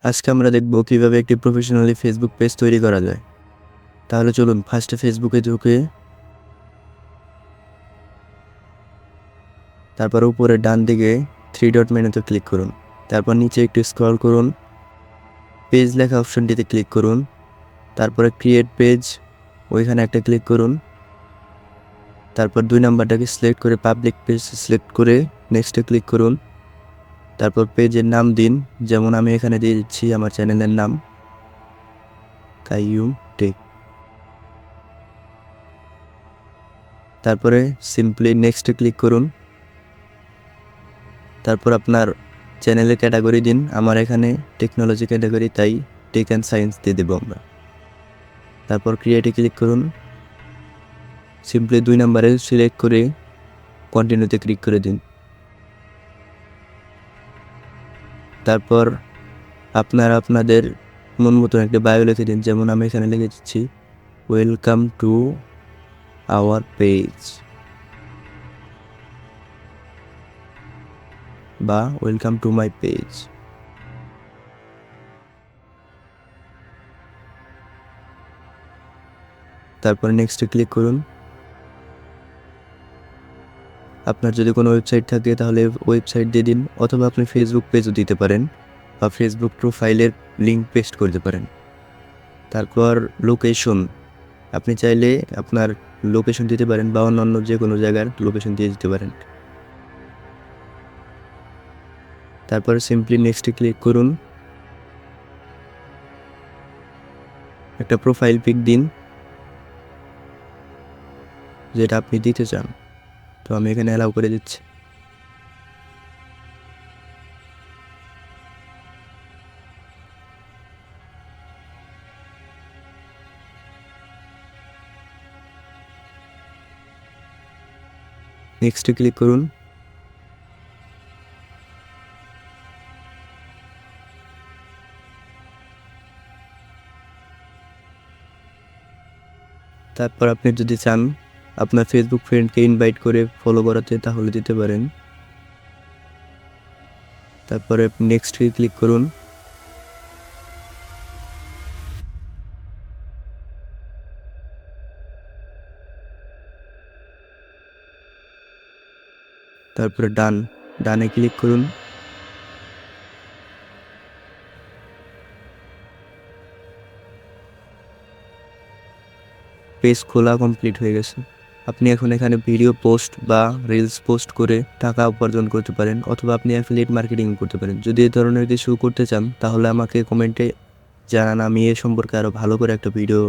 আজকে আমরা দেখব কিভাবে একটি প্রফেশনালি ফেসবুক পেজ তৈরি করা যায়। তাহলে চলুন ফার্স্টে ফেসবুকে ঢুকে তারপর উপরে ডান দিকে 3 ডট মেনুতে ক্লিক করুন। তারপর নিচে একটু স্ক্রল করুন, পেজ লেখা অপশনটিতে ক্লিক করুন। তারপরে ক্রিয়েট পেজ ওইখানে একটা ক্লিক করুন। তারপর 2 নাম্বারটাকে সিলেক্ট করে পাবলিক পেজ সিলেক্ট করে নেক্সটে ক্লিক করুন। তারপর পেজের নাম দিন, যেমন আমি এখানে দিয়ে দিচ্ছি আমার চ্যানেলের নাম কাইয়ুম টেক। তারপরে সিম্পলি নেক্সটে ক্লিক করুন। তারপর আপনার চ্যানেলের ক্যাটাগরি দিন, আমার এখানে টেকনোলজি ক্যাটাগরি, তাই টেক অ্যান্ড সায়েন্স দিয়ে দেবো আমরা। তারপর ক্রিয়েটে ক্লিক করুন। সিম্পলি 2 নাম্বারে সিলেক্ট করে কন্টিনিউতে ক্লিক করে দিন। তারপর আপনারা আপনাদের মন মতন একটা বায়ো লিখে দিন, যেমন আমি এখানে লিখে দিচ্ছি ওয়েলকাম টু আওয়ার পেজ বা ওয়েলকাম টু মাই পেজ। তারপর নেক্সটে ক্লিক করুন। আপনার যদি কোনো ওয়েবসাইট থাকে তাহলে ওয়েবসাইট দিয়ে দিন, অথবা আপনি ফেসবুক পেজও দিতে পারেন বা ফেসবুক প্রোফাইলের লিঙ্ক পেস্ট করতে পারেন। তারপর লোকেশন, আপনি চাইলে আপনার লোকেশন দিতে পারেন বা অন্যান্য যে কোনো জায়গার লোকেশন দিয়ে দিতে পারেন। তারপর সিম্পলি নেক্সটে ক্লিক করুন। একটা প্রোফাইল পিক দিন যেটা আপনি দিতে চান, তো আমি এখানে অ্যালাউ করে দিচ্ছি। নেক্সটে ক্লিক করুন। তারপর আপনি যদি চান আপনার ফেসবুক ফ্রেন্ডকে ইনভাইট করে ফলো করাতে, তাহলে দিতে পারেন। তারপরে নেক্সটে ক্লিক করুন। তারপরে ডানে ক্লিক করুন। পেজ খোলা কমপ্লিট হয়ে গেছে। আপনি এখন এখানে ভিডিও পোস্ট বা রিলস পোস্ট করে টাকা উপার্জন করতে পারেন, অথবা আপনি অ্যাফিলিয়েট মার্কেটিং করতে পারেন। যদি এই ধরনের কিছু করতে চান তাহলে আমাকে কমেন্টে জানান, আমি এ সম্পর্কে আরও ভালো করে একটা ভিডিও